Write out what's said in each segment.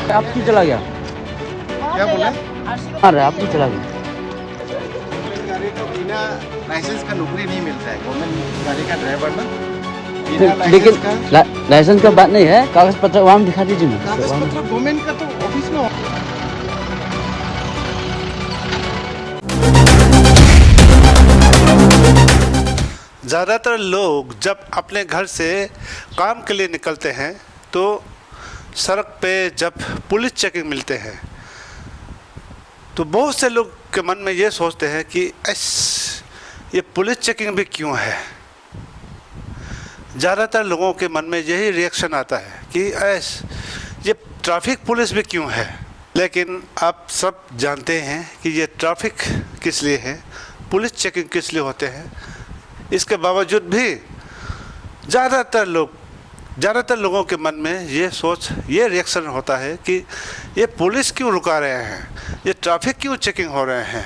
आप क्यों चला गया? क्या बोले? अरे आप क्यों चला गया? गाड़ी तो बिना लाइसेंस का नौकरी नहीं मिलता है। गवर्नमेंट गाड़ी का ड्राइवर ना बिना लेकिन लाइसेंस का लाइसेंस का बात नहीं है, कागज पत्र वहाँ दिखा दीजिए ना। कागज पत्र गवर्नमेंट का तो ऑफिस में ज़्यादातर लोग जब अपने घर से काम के लिए निकलते हैं तो सड़क पे जब पुलिस चेकिंग मिलते हैं तो बहुत से लोग के मन में ये सोचते हैं कि ये पुलिस चेकिंग भी क्यों है। ज़्यादातर लोगों के मन में यही रिएक्शन आता है कि ये ट्रैफिक पुलिस भी क्यों है। लेकिन आप सब जानते हैं कि ये ट्रैफिक किस लिए है, पुलिस चेकिंग किस लिए होते हैं। इसके बावजूद भी ज़्यादातर लोगों के मन में ये रिएक्शन होता है कि ये पुलिस क्यों रुका रहे हैं, ये ट्रैफिक क्यों चेकिंग हो रहे हैं।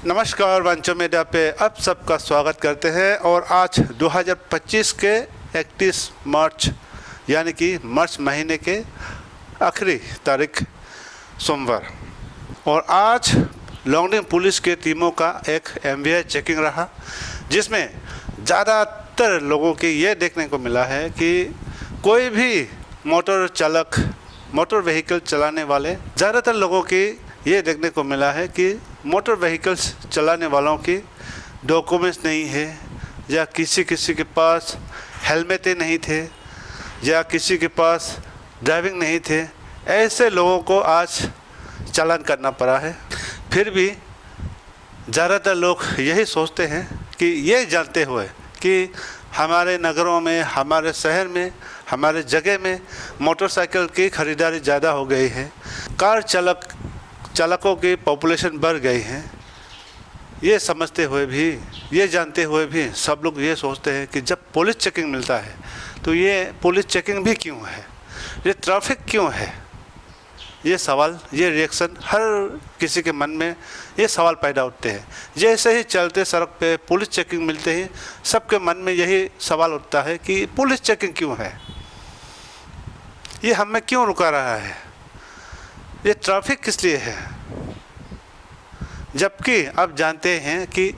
नमस्कार, वांचो मीडिया पे आप सबका स्वागत करते हैं। और आज 2025 के 31 मार्च यानी कि मार्च महीने के आखिरी तारीख सोमवार, और आज लॉन्गडिंग पुलिस के टीमों का एक MVI चेकिंग रहा, जिसमें ज़्यादातर लोगों के ये देखने को मिला है कि कोई भी मोटर व्हीकल चलाने वाले, ज़्यादातर लोगों की ये देखने को मिला है कि मोटर व्हीकल्स चलाने वालों की डॉक्यूमेंट्स नहीं है, या किसी के पास हेलमेटें नहीं थे, या किसी के पास ड्राइविंग नहीं थे। ऐसे लोगों को आज चालान करना पड़ा है। फिर भी ज़्यादातर लोग यही सोचते हैं कि ये जानते हुए कि हमारे नगरों में, हमारे शहर में, हमारे जगह में मोटरसाइकिल की ख़रीदारी ज़्यादा हो गई है, कार चालकों की पॉपुलेशन बढ़ गई है। ये समझते हुए भी, ये जानते हुए भी सब लोग ये सोचते हैं कि जब पुलिस चेकिंग मिलता है तो ये पुलिस चेकिंग भी क्यों है, ये ट्रैफिक क्यों है। ये सवाल, ये रिएक्शन हर किसी के मन में ये सवाल पैदा होते हैं। जैसे ही चलते सड़क पे पुलिस चेकिंग मिलते ही सबके मन में यही सवाल उठता है कि पुलिस चेकिंग क्यों है, ये हमें क्यों रुका रहा है, ये ट्रैफिक किस लिए है। जबकि आप जानते हैं कि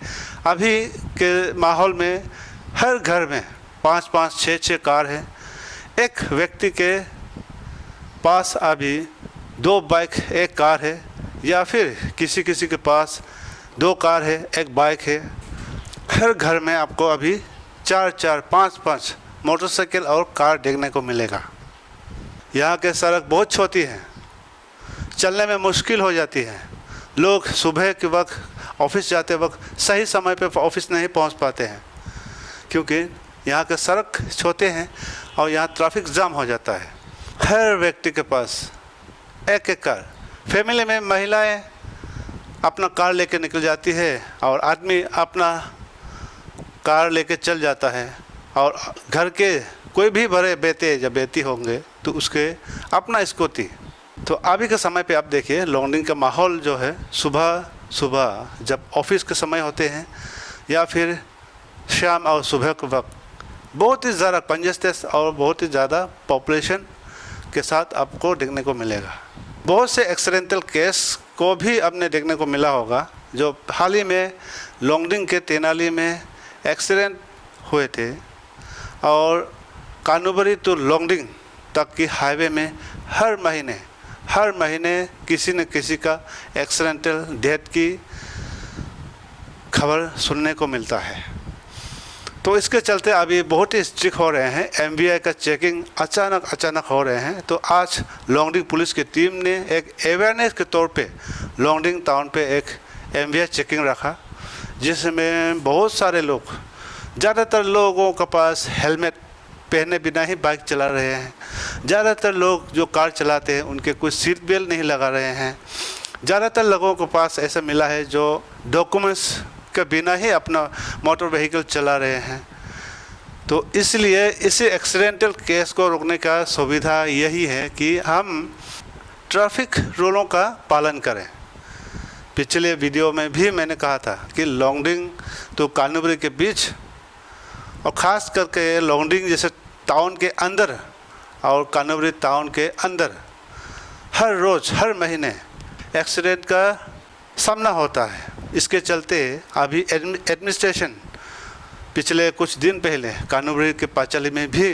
अभी के माहौल में हर घर में 5-5, 6-6 कार है। एक व्यक्ति के पास अभी 2 बाइक, 1 कार है, या फिर किसी के पास 2 कार है, 1 बाइक है। हर घर में आपको अभी 4-4, 5-5 मोटरसाइकिल और कार देखने को मिलेगा। यहाँ के सड़क बहुत छोटी है, चलने में मुश्किल हो जाती है। लोग सुबह के वक्त ऑफिस जाते वक्त सही समय पे ऑफिस नहीं पहुँच पाते हैं, क्योंकि यहाँ के सड़क छोटे हैं और यहाँ ट्रैफिक जाम हो जाता है। हर व्यक्ति के पास एक कार, फैमिली में महिलाएं अपना कार लेके निकल जाती है और आदमी अपना कार लेके चल जाता है, और घर के कोई भी बड़े बेटे या बेटी होंगे तो उसके अपना स्कूटी। तो अभी के समय पे आप देखिए लॉन्गडिंग का माहौल जो है, सुबह जब ऑफिस के समय होते हैं या फिर शाम और सुबह के वक्त बहुत ही ज़्यादा कंजेस्टेड और बहुत ही ज़्यादा पॉपुलेशन के साथ आपको देखने को मिलेगा। बहुत से एक्सीडेंटल केस को भी आपने देखने को मिला होगा, जो हाल ही में लॉन्गडिंग के तेनाली में एक्सीडेंट हुए थे, और कानूबरी टू लॉन्गडिंग तक की हाईवे में हर महीने किसी न किसी का एक्सीडेंटल डेथ की खबर सुनने को मिलता है। तो इसके चलते अभी बहुत ही स्ट्रिक्ट हो रहे हैं, MVI का चेकिंग अचानक हो रहे हैं। तो आज लॉन्गडिंग पुलिस की टीम ने एक अवेयरनेस के तौर पे लॉन्गडिंग टाउन पे एक MVI चेकिंग रखा, जिसमें बहुत सारे लोग, ज़्यादातर लोगों के पास हेलमेट पहने बिना ही बाइक चला रहे हैं। ज़्यादातर लोग जो कार चलाते हैं उनके कोई सीट बेल्ट नहीं लगा रहे हैं। ज़्यादातर लोगों के पास ऐसा मिला है जो डॉक्यूमेंट्स के बिना ही अपना मोटर व्हीकल चला रहे हैं। तो इसलिए इसी एक्सीडेंटल केस को रोकने का सुविधा यही है कि हम ट्रैफिक रूलों का पालन करें। पिछले वीडियो में भी मैंने कहा था कि लॉन्गडिंग तो कानूबरी के बीच, और ख़ास करके लॉन्गडिंग जैसे टाउन के अंदर और कानूबरी टाउन के अंदर हर रोज़ हर महीने एक्सीडेंट का सामना होता है। इसके चलते अभी एडमिनिस्ट्रेशन पिछले कुछ दिन पहले कानूबरी के पाचली में भी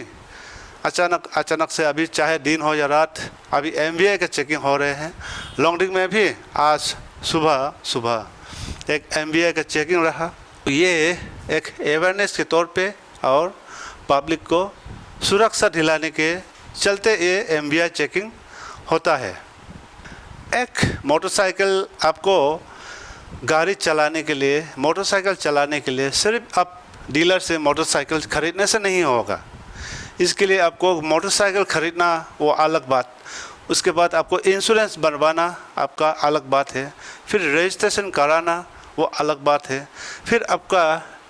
अचानक से अभी चाहे दिन हो या रात अभी MVI के चेकिंग हो रहे हैं। लॉन्गडिंग में भी आज सुबह एक MVI का चेकिंग रहा। ये एक अवेयरनेस के तौर पे और पब्लिक को सुरक्षा दिलाने के चलते ये MVI चेकिंग होता है। एक मोटरसाइकिल आपको गाड़ी चलाने के लिए, मोटरसाइकिल चलाने के लिए सिर्फ आप डीलर से मोटरसाइकिल ख़रीदने से नहीं होगा। इसके लिए आपको मोटरसाइकिल ख़रीदना वो अलग बात, उसके बाद आपको इंश्योरेंस बनवाना आपका अलग बात है, फिर रजिस्ट्रेशन कराना वो अलग बात है, फिर आपका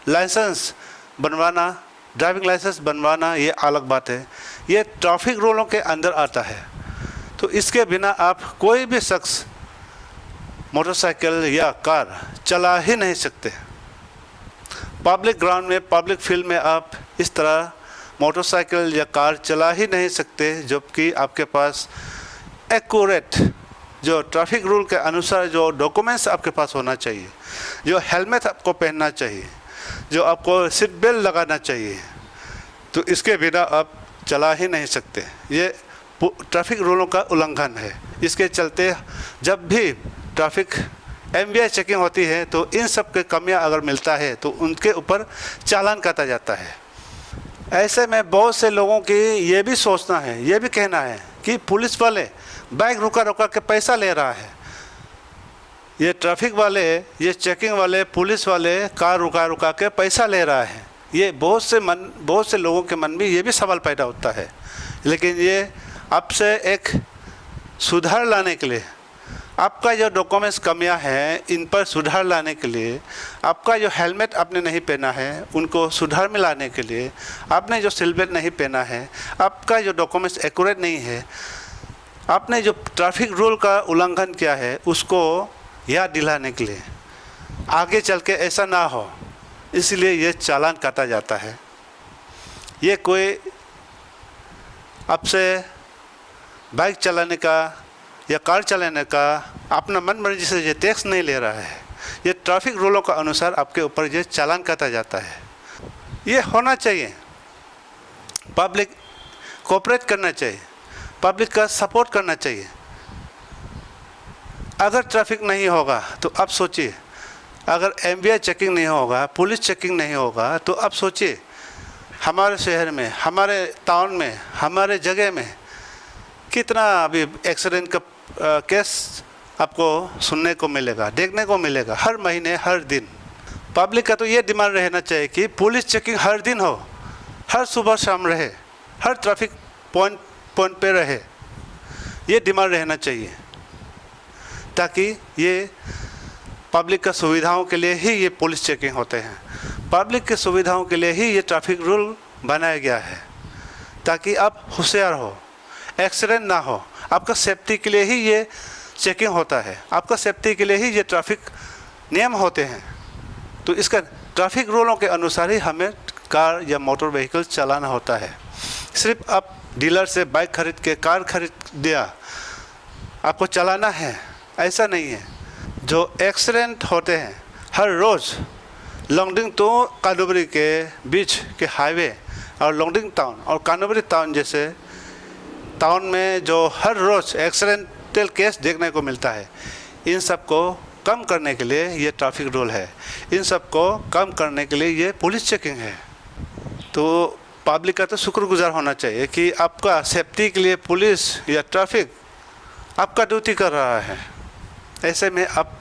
लाइसेंस बनवाना, ड्राइविंग लाइसेंस बनवाना ये अलग बात है। ये ट्रैफिक रूलों के अंदर आता है। तो इसके बिना आप कोई भी शख्स मोटरसाइकिल या कार चला ही नहीं सकते। पब्लिक ग्राउंड में, पब्लिक फील्ड में आप इस तरह मोटरसाइकिल या कार चला ही नहीं सकते जबकि आपके पास एक्यूरेट जो ट्रैफिक रूल के अनुसार जो डॉक्यूमेंट्स आपके पास होना चाहिए, जो हेलमेट आपको पहनना चाहिए, जो आपको सीट बेल्ट लगाना चाहिए। तो इसके बिना आप चला ही नहीं सकते। ये ट्रैफिक रूलों का उल्लंघन है। इसके चलते जब भी ट्रैफिक MVI चेकिंग होती है तो इन सब के कमियां अगर मिलता है तो उनके ऊपर चालान काटा जाता है। ऐसे में बहुत से लोगों की ये भी सोचना है, ये भी कहना है कि पुलिस वाले बाइक रुका के पैसा ले रहा है। ये ट्रैफिक वाले, ये चेकिंग वाले, पुलिस वाले कार रुका के पैसा ले रहा है। ये बहुत से लोगों के मन में ये भी सवाल पैदा होता है। लेकिन ये आपसे एक सुधार लाने के लिए, आपका जो डॉक्यूमेंट्स कमियां हैं इन पर सुधार लाने के लिए, आपका जो हेलमेट आपने नहीं पहना है उनको सुधार में लाने के लिए, आपने जो सीट बेल्ट नहीं पहना है, आपका जो डॉक्यूमेंट्स एक्यूरेट नहीं है, आपने जो ट्रैफिक रूल का उल्लंघन किया है उसको याद दिलाने के लिए, आगे चल के ऐसा ना हो इसलिए ये चालान काटा जाता है। ये कोई आपसे बाइक चलाने का या कार चलाने का अपना मन मर्जी से ये टैक्स नहीं ले रहा है। ये ट्रैफिक रूलों के अनुसार आपके ऊपर ये चालान काटा जाता है। ये होना चाहिए। पब्लिक कोऑपरेट करना चाहिए, पब्लिक का सपोर्ट करना चाहिए। अगर ट्रैफिक नहीं होगा तो आप सोचिए, अगर MVI चेकिंग नहीं होगा, पुलिस चेकिंग नहीं होगा तो आप सोचिए हमारे शहर में, हमारे टाउन में, हमारे जगह में कितना अभी एक्सीडेंट का केस आपको सुनने को मिलेगा, देखने को मिलेगा हर महीने, हर दिन। पब्लिक का तो ये डिमांड रहना चाहिए कि पुलिस चेकिंग हर दिन हो, हर सुबह शाम रहे, हर ट्रैफिक पॉइंट पे रहे। ये डिमांड रहना चाहिए ताकि ये पब्लिक का सुविधाओं के लिए ही ये पुलिस चेकिंग होते हैं। पब्लिक के सुविधाओं के लिए ही ये ट्रैफिक रूल बनाया गया है ताकि आप होशियार हो, एक्सीडेंट ना हो। आपका सेफ्टी के लिए ही ये चेकिंग होता है, आपका सेफ्टी के लिए ही ये ट्रैफिक नियम होते हैं। तो इसका ट्रैफिक रूलों के अनुसार ही हमें कार या मोटर व्हीकल चलाना होता है। सिर्फ आप डीलर से बाइक खरीद के, कार खरीद दिया, आपको चलाना है, ऐसा नहीं है। जो एक्सीडेंट होते हैं हर रोज़ लॉन्गडिंग तो कानूबरी के बीच के हाईवे और लॉन्गडिंग टाउन और कानूबरी टाउन जैसे टाउन में जो हर रोज़ एक्सीडेंटल केस देखने को मिलता है, इन सब को कम करने के लिए ये ट्रैफिक रूल है। इन सब को कम करने के लिए ये पुलिस चेकिंग है। तो पब्लिक का तो शुक्रगुजार होना चाहिए कि आपका सेफ्टी के लिए पुलिस या ट्रैफिक आपका ड्यूटी कर रहा है। ऐसे में आप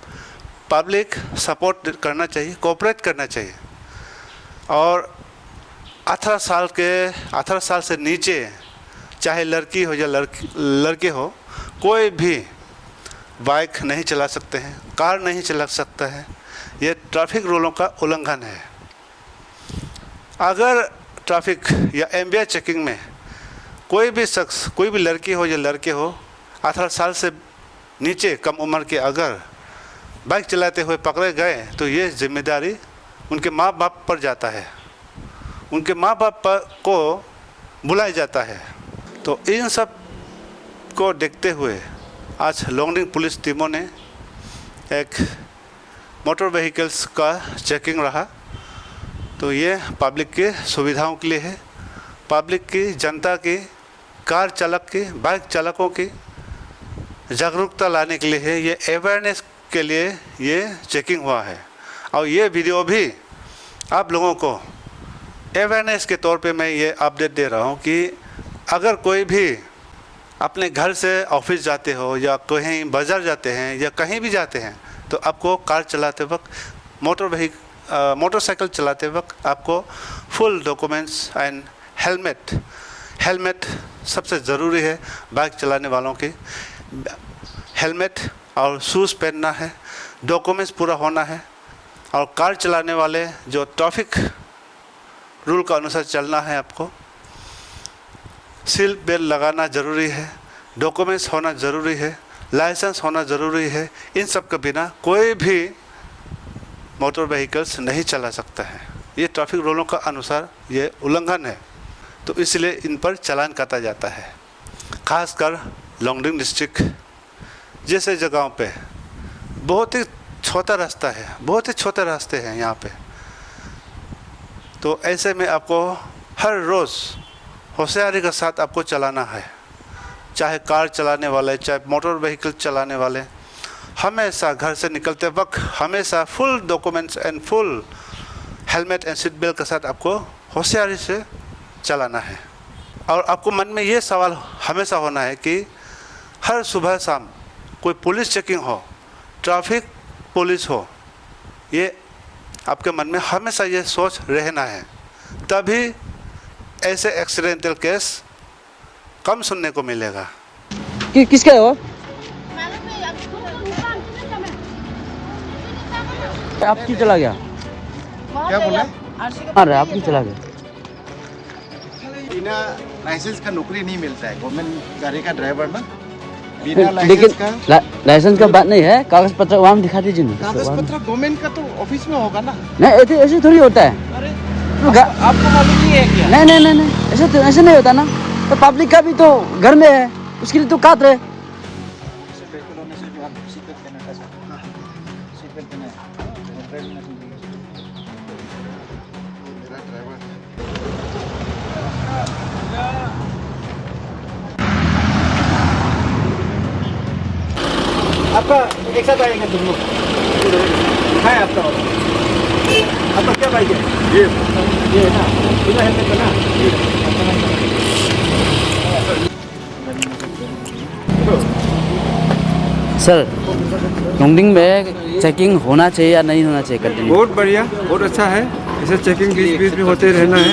पब्लिक सपोर्ट करना चाहिए, कोऑपरेट करना चाहिए। और 18 साल से नीचे चाहे लड़की हो या लड़के हो, कोई भी बाइक नहीं चला सकते हैं, कार नहीं चला सकता है। ये ट्रैफिक रूलों का उल्लंघन है। अगर ट्रैफिक या MVI चेकिंग में कोई भी शख्स, कोई भी लड़की हो या लड़के हो, 18 साल से नीचे कम उम्र के अगर बाइक चलाते हुए पकड़े गए तो ये जिम्मेदारी उनके माँ बाप पर जाता है, उनके माँ बाप को बुलाया जाता है। तो इन सब को देखते हुए आज लोंगडिंग पुलिस टीमों ने एक मोटर व्हीकल्स का चेकिंग रहा। तो ये पब्लिक की सुविधाओं के लिए है, पब्लिक की, जनता की, कार चालक की, बाइक चालकों की जागरूकता लाने के लिए है। ये अवेयरनेस के लिए ये चेकिंग हुआ है। और ये वीडियो भी आप लोगों को अवेयरनेस के तौर पे मैं ये अपडेट दे रहा हूँ कि अगर कोई भी अपने घर से ऑफिस जाते हो या कहीं बाज़ार जाते हैं या कहीं भी जाते हैं तो आपको कार चलाते वक्त, मोटरसाइकिल चलाते वक्त आपको फुल डॉक्यूमेंट्स एंड हेलमेट सबसे ज़रूरी है। बाइक चलाने वालों की हेलमेट और शूज़ पहनना है, डॉक्यूमेंट्स पूरा होना है। और कार चलाने वाले जो ट्रैफिक रूल का अनुसार चलना है, आपको सीट बेल्ट लगाना ज़रूरी है, डॉक्यूमेंट्स होना ज़रूरी है, लाइसेंस होना ज़रूरी है। इन सब के बिना कोई भी मोटर व्हीकल्स नहीं चला सकता है। ये ट्रैफिक रूलों का अनुसार ये उल्लंघन है, तो इसलिए इन पर चालान काटा जाता है। खासकर लोंगडिंग डिस्ट्रिक्ट जैसे जगहों पे बहुत ही छोटा रास्ता है, बहुत ही छोटे रास्ते हैं यहाँ पे। तो ऐसे में आपको हर रोज़ होशियारी के साथ आपको चलाना है। चाहे कार चलाने वाले, चाहे मोटर व्हीकल चलाने वाले, हमेशा घर से निकलते वक्त हमेशा full documents and full helmet and seat belt के साथ आपको होशियारी से चलाना है। और आपको मन में ये सवाल हमेशा होना है कि हर सुबह शाम कोई पुलिस चेकिंग हो, ट्रैफिक पुलिस हो, ये आपके मन में हमेशा ये सोच रहना है। तभी ऐसे एक्सीडेंटल केस कम सुनने को मिलेगा। किसका है वो? आप क्यों चला गया? क्या बोला? अरे आप क्यों चला गया? बिना लाइसेंस का नौकरी नहीं मिलता है। गवर्नमेंट गाड़ी का ड्राइवर ना बिना लेकिन लाइसेंस का लाइसेंस का बात नहीं है, कागज पत्र वहाँ दिखा दीजिए ना। कागज पत्र गवर्नमेंट का तो ऑफिस में होगा ना। नहीं, ऐसे थोड़ी होता है। अरे आपको मालूम नहीं है क्या? नहीं, ऐसे नहीं होता ना। तो पब्लिक का भी तो घर में है, उसके लिए तो काट रहे। आपका एक साथ आएंगे तुम लोग। है आपका क्या बाइक है? ये है ना, बिना हेलमेट का ना। सर, लोंगडिंग में चेकिंग होना चाहिए या नहीं होना चाहिए? कंटिन्यू बहुत बढ़िया, बहुत अच्छा है। ऐसे चेकिंग बीच में होते रहना है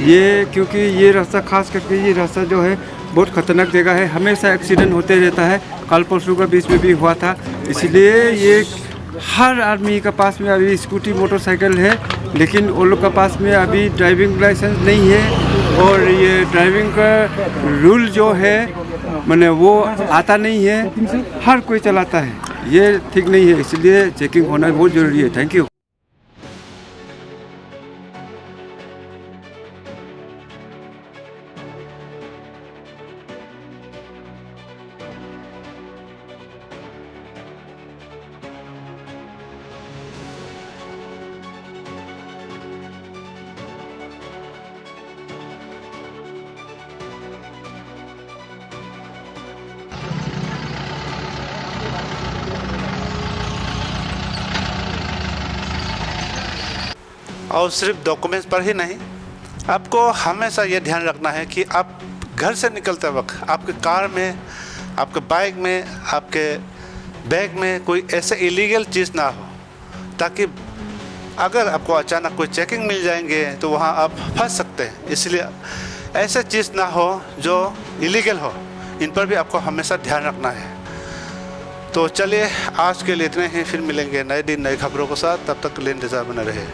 ये, क्योंकि ये रास्ता, खास करके ये रास्ता जो है बहुत खतरनाक जगह है। हमेशा एक्सीडेंट होते रहता है। कल परसों का बीच में भी हुआ था। इसलिए ये हर आदमी के पास में अभी स्कूटी, मोटरसाइकिल है, लेकिन उन लोग के पास में अभी ड्राइविंग लाइसेंस नहीं है। और ये ड्राइविंग का रूल जो है माने वो आता नहीं है। हर कोई चलाता है, ये ठीक नहीं है। इसलिए चेकिंग होना बहुत ज़रूरी है। Thank you. और सिर्फ डॉक्यूमेंट्स पर ही नहीं, आपको हमेशा ये ध्यान रखना है कि आप घर से निकलते वक्त आपके कार में, आपके बाइक में, आपके बैग में कोई ऐसे इलीगल चीज़ ना हो, ताकि अगर आपको अचानक कोई चेकिंग मिल जाएंगे तो वहाँ आप फंस सकते हैं। इसलिए ऐसे चीज़ ना हो जो इलीगल हो, इन पर भी आपको हमेशा ध्यान रखना है। तो चलिए, आज के लिए इतने ही। फिर मिलेंगे नए दिन नई खबरों के साथ। तब तक के लिए इंतजार बना रहे।